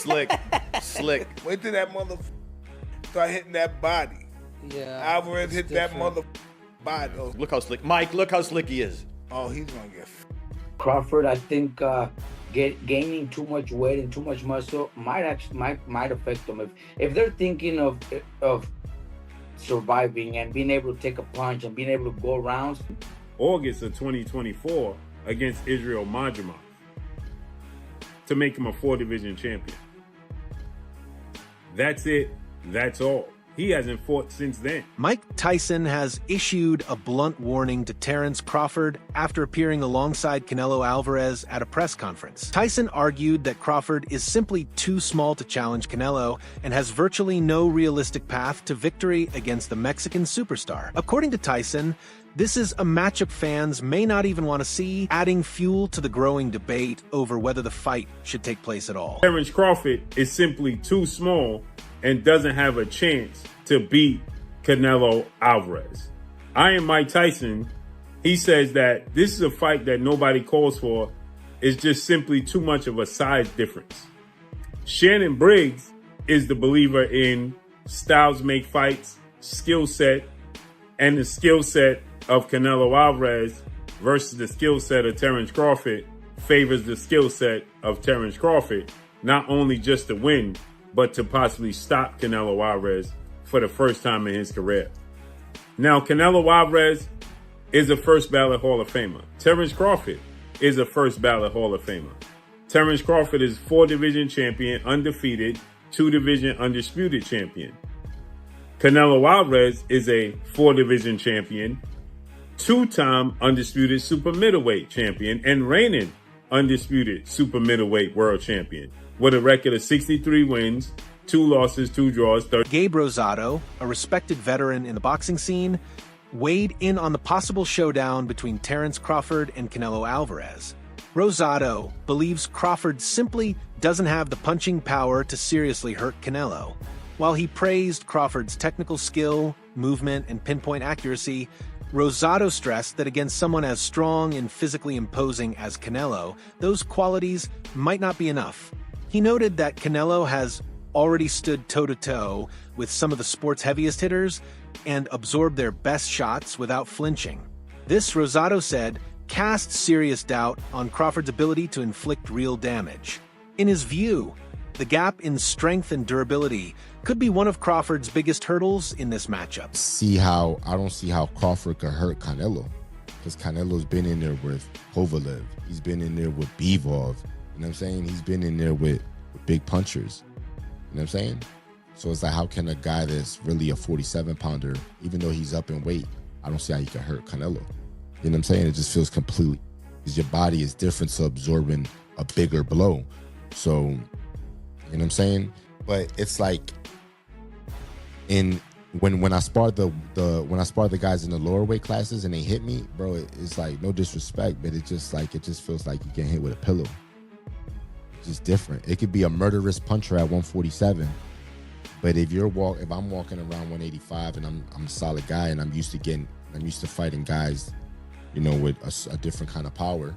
Slick. Wait till that motherfucker start hitting that body. Yeah. Alvarez hit that motherfucker body. Oh. Look how slick. Mike, look how slick he is. Oh, he's gonna get. Crawford, I think, gaining too much weight and too much muscle might affect them. If they're thinking of surviving and being able to take a punch and being able to go rounds. August of 2024 against Israel Madrimov to make him a 4-division champion. That's it. That's all. He hasn't fought since then. Mike Tyson has issued a blunt warning to Terence Crawford after appearing alongside Canelo Alvarez at a press conference. Tyson argued that Crawford is simply too small to challenge Canelo and has virtually no realistic path to victory against the Mexican superstar. According to Tyson, this is a matchup fans may not even want to see, adding fuel to the growing debate over whether the fight should take place at all. Terence Crawford is simply too small and doesn't have a chance to beat Canelo Alvarez. Iron Mike Tyson, he says that this is a fight that nobody calls for. It's just simply too much of a size difference. Shannon Briggs is the believer in styles make fights, skill set, and the skill set of Canelo Alvarez versus the skill set of Terence Crawford favors the skill set of Terence Crawford, not only just to win, but to possibly stop Canelo Alvarez for the first time in his career. Now, Canelo Alvarez is a first ballot Hall of Famer. Terence Crawford is a first ballot Hall of Famer. Terence Crawford is 4-division champion, undefeated, 2-division undisputed champion. Canelo Alvarez is a 4-division champion, 2-time undisputed super middleweight champion, and reigning undisputed super middleweight world champion with a record of 63 wins, 2 losses, 2 draws. Gabe Rosado, a respected veteran in the boxing scene, weighed in on the possible showdown between Terence Crawford and Canelo Alvarez. Rosado believes Crawford simply doesn't have the punching power to seriously hurt Canelo. While he praised Crawford's technical skill, movement, and pinpoint accuracy, Rosado stressed that against someone as strong and physically imposing as Canelo, those qualities might not be enough. He noted that Canelo has already stood toe-to-toe with some of the sport's heaviest hitters and absorbed their best shots without flinching. This, Rosado said, cast serious doubt on Crawford's ability to inflict real damage. In his view, the gap in strength and durability could be one of Crawford's biggest hurdles in this matchup. I don't see how Crawford could hurt Canelo, because Canelo's been in there with Kovalev. He's been in there with Bivol. You know what I'm saying? He's been in there with big punchers. You know what I'm saying? So it's like, how can a guy that's really a 47-pounder, even though he's up in weight, I don't see how he can hurt Canelo. You know what I'm saying? It just feels completely, because your body is different to absorbing a bigger blow. So, you know what I'm saying? But it's like, when I sparred the guys in the lower weight classes and they hit me, bro, it's like, no disrespect, but it just feels like you get hit with a pillow. It's just different. It could be a murderous puncher at 147, but if I'm walking around 185 and I'm a solid guy and I'm used to fighting guys, you know, with a different kind of power,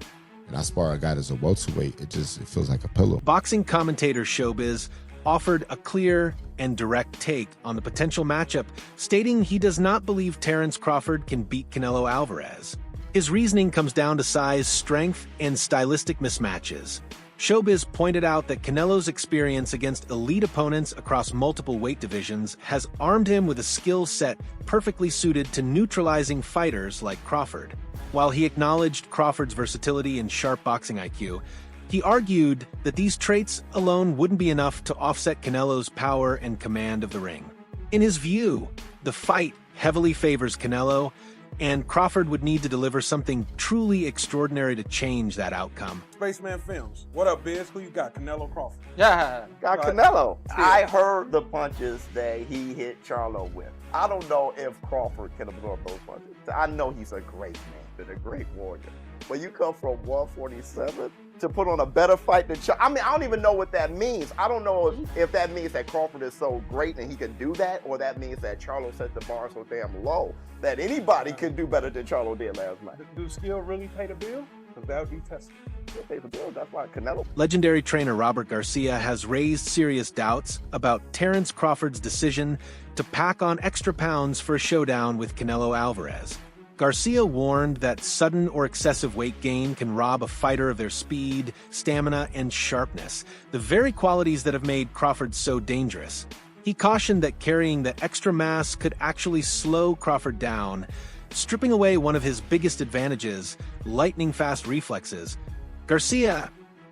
and I spar a guy that's a welterweight, it feels like a pillow. Boxing commentator Showbiz offered a clear and direct take on the potential matchup, stating he does not believe Terence Crawford can beat Canelo Alvarez. His reasoning comes down to size, strength, and stylistic mismatches. Showbiz pointed out that Canelo's experience against elite opponents across multiple weight divisions has armed him with a skill set perfectly suited to neutralizing fighters like Crawford. While he acknowledged Crawford's versatility and sharp boxing IQ, he argued that these traits alone wouldn't be enough to offset Canelo's power and command of the ring. In his view, the fight heavily favors Canelo, and Crawford would need to deliver something truly extraordinary to change that outcome. Spaceman Films. What up, Biz? Who you got? Canelo Crawford. Yeah. Got Canelo. I heard the punches that he hit Charlo with. I don't know if Crawford can absorb those punches. I know he's a great man and a great warrior. But you come from 147 to put on a better fight than Charlo. I mean, I don't even know what that means. I don't know if that means that Crawford is so great and he can do that, or that means that Charlo set the bar so damn low that anybody can do better than Charlo did last night. Do skill really pay the bill? because that would be tested. He'll pay the bill. That's why Canelo. Legendary trainer Robert Garcia has raised serious doubts about Terence Crawford's decision to pack on extra pounds for a showdown with Canelo Alvarez. Garcia warned that sudden or excessive weight gain can rob a fighter of their speed, stamina, and sharpness, the very qualities that have made Crawford so dangerous. He cautioned that carrying the extra mass could actually slow Crawford down, stripping away one of his biggest advantages, lightning-fast reflexes. Garcia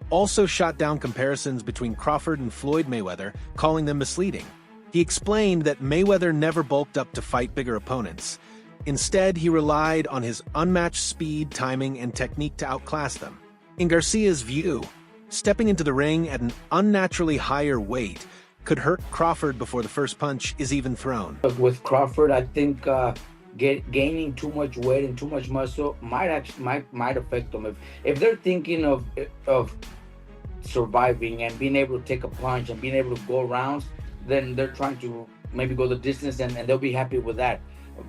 also shot down comparisons between Crawford and Floyd Mayweather, calling them misleading. He explained that Mayweather never bulked up to fight bigger opponents. Instead, he relied on his unmatched speed, timing, and technique to outclass them. In Garcia's view, stepping into the ring at an unnaturally higher weight could hurt Crawford before the first punch is even thrown. With Crawford, I think gaining too much weight and too much muscle might affect them. If they're thinking of surviving and being able to take a punch and being able to go rounds, then they're trying to maybe go the distance and they'll be happy with that.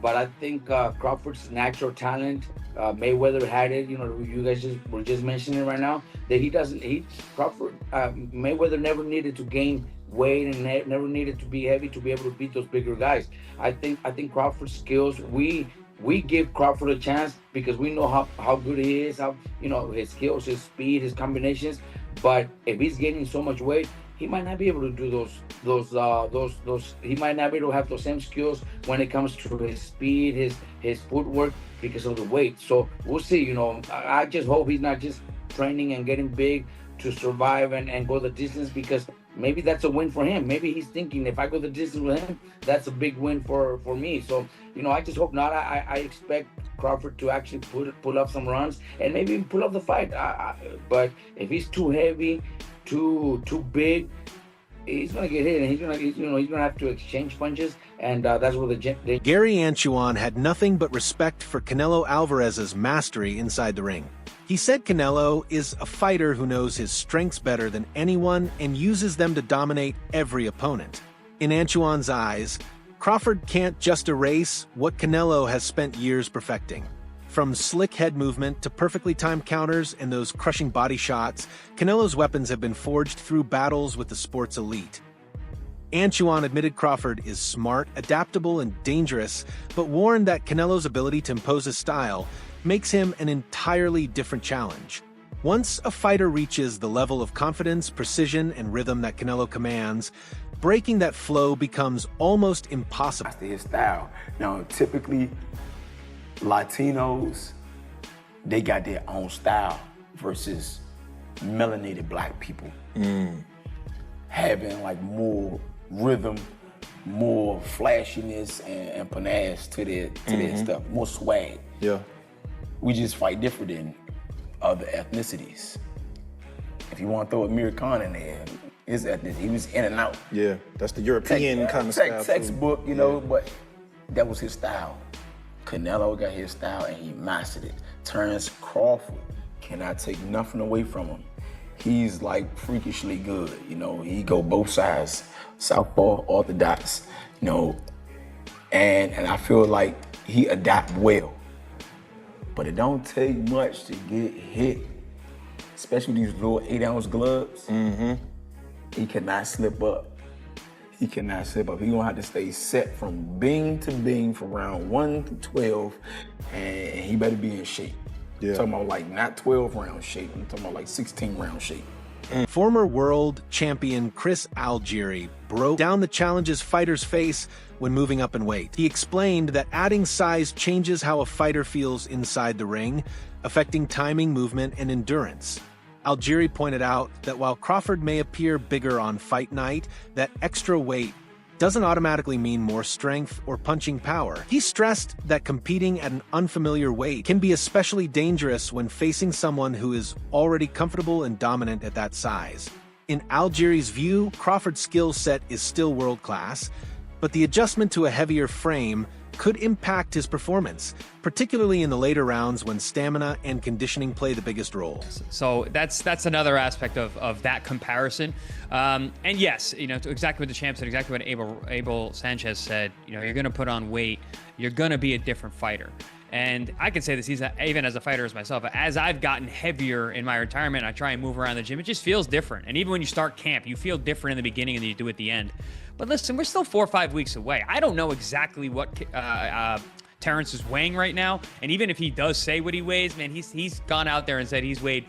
But I think Crawford's natural talent, Mayweather had it. You know, you guys were just mentioning right now that Mayweather never needed to gain weight and never needed to be heavy to be able to beat those bigger guys. I think Crawford's skills, we give Crawford a chance because we know how good he is, how, you know, his skills, his speed, his combinations. But if he's gaining so much weight, he might not be able to do those. He might not be able to have those same skills when it comes to his speed, his footwork, because of the weight. So we'll see. You know, I just hope he's not just training and getting big to survive and go the distance, because maybe that's a win for him. Maybe he's thinking, if I go the distance with him, that's a big win for me. So, you know, I just hope not. I expect Crawford to actually pull up some runs and maybe even pull up the fight. But if he's too heavy, too big, he's gonna get hit, and he's gonna have to exchange punches, and that's where the Gary Anchuan had nothing but respect for Canelo Alvarez's mastery inside the ring. He said Canelo is a fighter who knows his strengths better than anyone and uses them to dominate every opponent. In Anchuan's eyes, Crawford can't just erase what Canelo has spent years perfecting. From slick head movement to perfectly timed counters and those crushing body shots, Canelo's weapons have been forged through battles with the sport's elite. Anchuan admitted Crawford is smart, adaptable, and dangerous, but warned that Canelo's ability to impose his style makes him an entirely different challenge. Once a fighter reaches the level of confidence, precision, and rhythm that Canelo commands, breaking that flow becomes almost impossible. That's his style. Now, typically, Latinos, they got their own style versus melanated black people having like more rhythm, more flashiness and panache to their stuff, more swag. Yeah. We just fight different than other ethnicities. If you want to throw Amir Khan in there, his ethnicity, he was in and out. Yeah, that's the European kind of style. Textbook, you know, but that was his style. Canelo got his style and he mastered it. Terence Crawford cannot take nothing away from him. He's like freakishly good, you know. He go both sides, southpaw, orthodox, you know, and I feel like he adapt well. But it don't take much to get hit, especially these little 8-ounce gloves. He cannot slip up. He cannot slip up. He's gonna have to stay set from bing to bing from round 1 to 12, and he better be in shape. Yeah. I'm talking about like not 12-round shape, I'm talking about like 16-round shape. Former world champion Chris Algieri broke down the challenges fighters face when moving up in weight. He explained that adding size changes how a fighter feels inside the ring, affecting timing, movement, and endurance. Algieri pointed out that while Crawford may appear bigger on fight night, that extra weight doesn't automatically mean more strength or punching power. He stressed that competing at an unfamiliar weight can be especially dangerous when facing someone who is already comfortable and dominant at that size. In Algieri's view, Crawford's skill set is still world-class, but the adjustment to a heavier frame could impact his performance, particularly in the later rounds when stamina and conditioning play the biggest role. So that's another aspect of that comparison. And yes, you know, exactly what the champ said, exactly what Abel Sanchez said, you know, you're going to put on weight, you're going to be a different fighter. And I can say this, even as a fighter as myself, as I've gotten heavier in my retirement, I try and move around the gym, it just feels different. And even when you start camp, you feel different in the beginning than you do at the end. But listen, we're still 4 or 5 weeks away. I don't know exactly what Terence is weighing right now. And even if he does say what he weighs, man, he's gone out there and said he's weighed,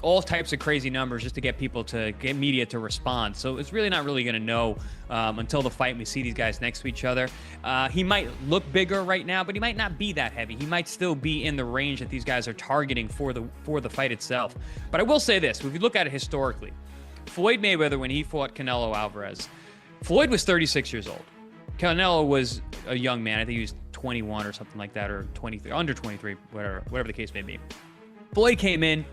all types of crazy numbers just to get media to respond. So it's really not really going to know until the fight. We see these guys next to each other. He might look bigger right now, but he might not be that heavy. He might still be in the range that these guys are targeting for the fight itself. But I will say this, if you look at it historically, Floyd Mayweather, when he fought Canelo Alvarez, Floyd was 36 years old. Canelo was a young man. I think he was 21 or something like that, or 23, under 23, whatever the case may be. Floyd came in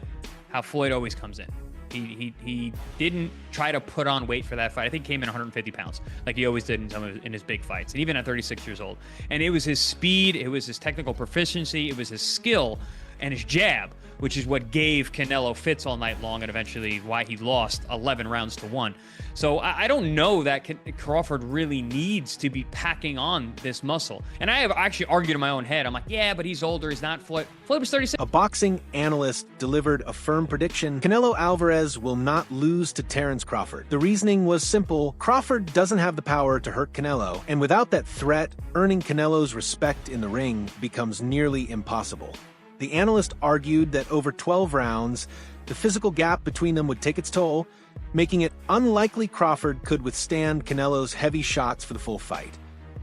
how Floyd always comes in. He didn't try to put on weight for that fight. I think he came in 150 pounds, like he always did in his big fights, and even at 36 years old. And it was his speed, it was his technical proficiency, it was his skill and his jab, which is what gave Canelo fits all night long and eventually why he lost 11 rounds to 1. So I don't know that Crawford really needs to be packing on this muscle. And I have actually argued in my own head. I'm like, yeah, but he's older. He's not Floyd. Floyd was 36. A boxing analyst delivered a firm prediction. Canelo Alvarez will not lose to Terence Crawford. The reasoning was simple. Crawford doesn't have the power to hurt Canelo, and without that threat, earning Canelo's respect in the ring becomes nearly impossible. The analyst argued that over 12 rounds, the physical gap between them would take its toll, making it unlikely Crawford could withstand Canelo's heavy shots for the full fight.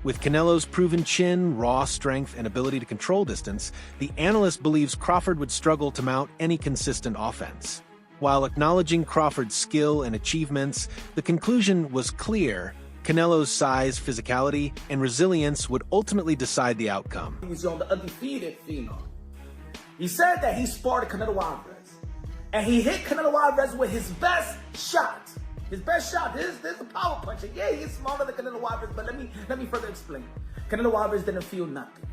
With Canelo's proven chin, raw strength, and ability to control distance, the analyst believes Crawford would struggle to mount any consistent offense. While acknowledging Crawford's skill and achievements, the conclusion was clear. Canelo's size, physicality, and resilience would ultimately decide the outcome. He was on the undefeated phenom. He said that he sparred Canelo Alvarez. And he hit Canelo Alvarez with his best shot. His best shot. This is a power puncher. Yeah, he's smaller than Canelo Alvarez, but let me further explain. Canelo Alvarez didn't feel nothing.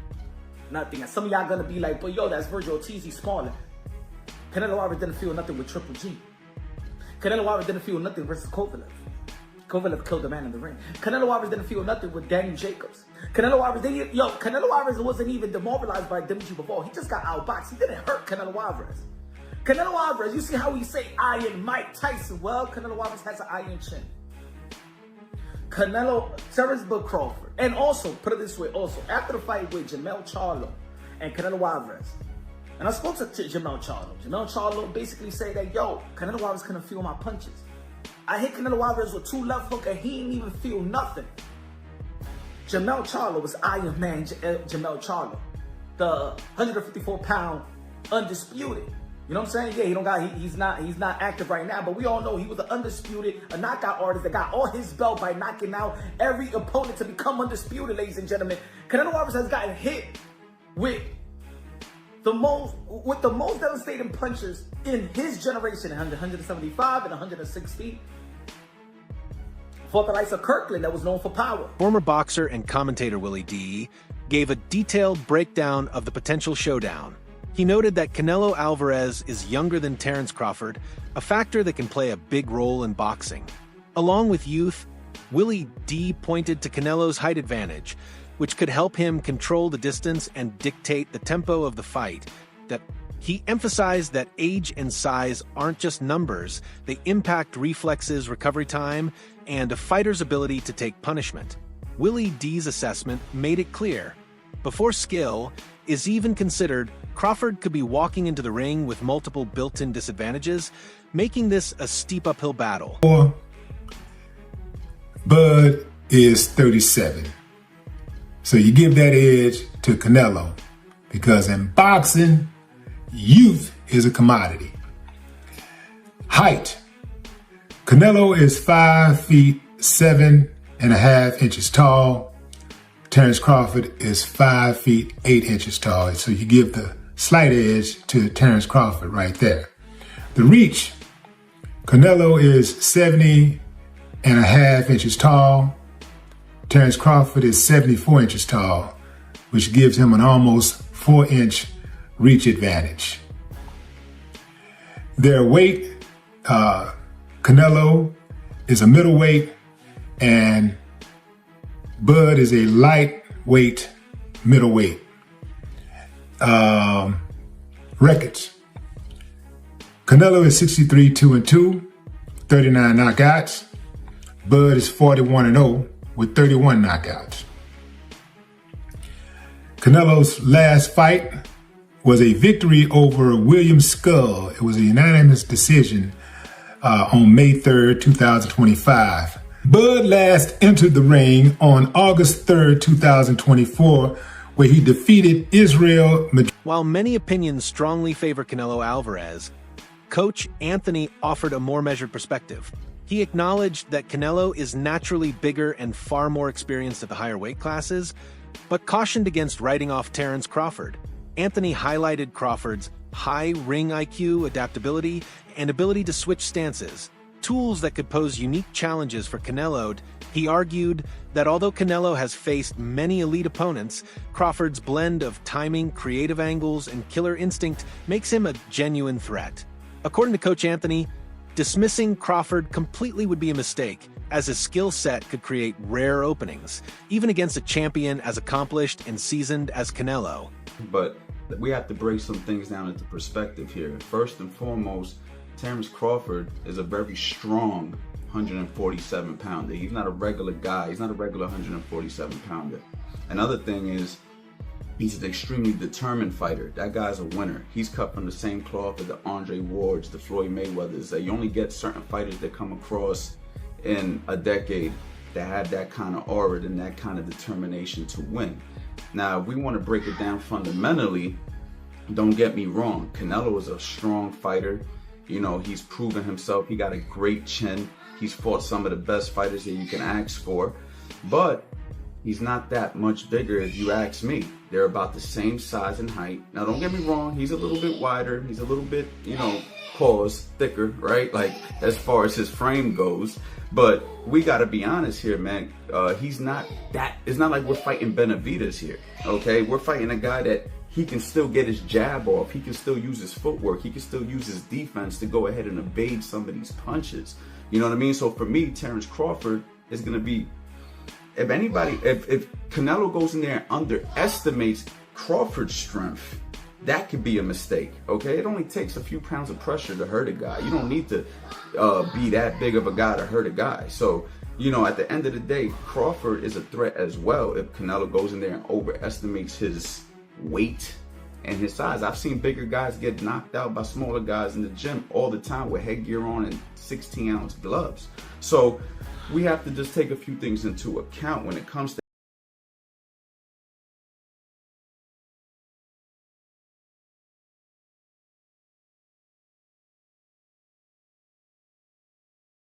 Nothing. And some of y'all gonna be like, but yo, that's Virgil Ortiz, he's smaller. Canelo Alvarez didn't feel nothing with Triple G. Canelo Alvarez didn't feel nothing versus Kovalev. Kovalev killed the man in the ring. Canelo Alvarez didn't feel nothing with Danny Jacobs. Canelo Alvarez wasn't even demoralized by Dimitri Bivol. He just got outboxed. He didn't hurt Canelo Alvarez. Canelo Alvarez, you see how we say Iron Mike Tyson? Well, Canelo Alvarez has an iron chin. Terence Crawford. And also, put it this way also, after the fight with Jermell Charlo and Canelo Alvarez, and I spoke to Jermell Charlo. Jermell Charlo basically said that, yo, Canelo Alvarez couldn't feel my punches. I hit Canelo Alvarez with 2 left hooks and he didn't even feel nothing. Jermell Charlo was Iron Man Jermell Charlo. The 154-pound undisputed. You know what I'm saying? Yeah, he's not active right now, but we all know he was an undisputed, a knockout artist that got all his belt by knocking out every opponent to become undisputed, ladies and gentlemen. Canelo Alvarez has gotten hit with the most devastating punches in his generation, 175 and 160. Fought the likes of Kirkland that was known for power. Former boxer and commentator Willie D gave a detailed breakdown of the potential showdown. He noted that Canelo Alvarez is younger than Terence Crawford, a factor that can play a big role in boxing. Along with youth, Willie D pointed to Canelo's height advantage, which could help him control the distance and dictate the tempo of the fight. That he emphasized that age and size aren't just numbers, they impact reflexes, recovery time, and a fighter's ability to take punishment. Willie D's assessment made it clear, before skill is even considered, Crawford could be walking into the ring with multiple built-in disadvantages, making this a steep uphill battle. Bud is 37. So you give that edge to Canelo because in boxing, youth is a commodity. Height. Canelo is 5 feet 7.5 inches tall. Terence Crawford is 5 feet 8 inches tall. So you give the slight edge to Terence Crawford right there. The reach. Canelo is 70.5 inches tall. Terence Crawford is 74 inches tall, which gives him an almost 4-inch reach advantage. Their weight, Canelo is a middleweight and Bud is a lightweight middleweight. records. Canelo is 63-2-2, 39 knockouts. Bud is 41-0 with 31 knockouts. Canelo's last fight was a victory over William Skull. It was a unanimous decision on May 3rd, 2025. Bud last entered the ring on August 3rd, 2024, where he defeated Israel. While many opinions strongly favor Canelo Alvarez, Coach Anthony offered a more measured perspective. He acknowledged that Canelo is naturally bigger and far more experienced at the higher weight classes, but cautioned against writing off Terence Crawford. Anthony highlighted Crawford's high ring IQ, adaptability, and ability to switch stances, tools that could pose unique challenges for Canelo. He argued that although Canelo has faced many elite opponents, Crawford's blend of timing, creative angles, and killer instinct makes him a genuine threat. According to Coach Anthony, dismissing Crawford completely would be a mistake, as his skill set could create rare openings, even against a champion as accomplished and seasoned as Canelo. But we have to break some things down into perspective here. First and foremost, Terence Crawford is a very strong 147-pounder. He's not a regular guy. He's not a regular 147-pounder. Another thing is, he's an extremely determined fighter. That guy's a winner. He's cut from the same cloth as the Andre Wards, the Floyd Mayweathers. You only get certain fighters that come across in a decade that have that kind of aura and that kind of determination to win. Now, if we want to break it down fundamentally, don't get me wrong. Canelo is a strong fighter. You know, he's proven himself. He got a great chin. He's fought some of the best fighters that you can ask for. But he's not that much bigger if you ask me. They're about the same size and height. Now, don't get me wrong. He's a little bit wider. He's a little bit, you know, thicker, right? Like, as far as his frame goes. But we got to be honest here, man. He's not that. It's not like we're fighting Benavidez here, okay? We're fighting a guy that he can still get his jab off. He can still use his footwork. He can still use his defense to go ahead and evade some of these punches. You know what I mean? So for me, Terence Crawford is going to be, if anybody, if Canelo goes in there and underestimates Crawford's strength, that could be a mistake, okay? It only takes a few pounds of pressure to hurt a guy. You don't need to be that big of a guy to hurt a guy. So, you know, at the end of the day, Crawford is a threat as well if Canelo goes in there and overestimates his weight and his size. I've seen bigger guys get knocked out by smaller guys in the gym all the time with headgear on and 16-ounce gloves. So we have to just take a few things into account when it comes to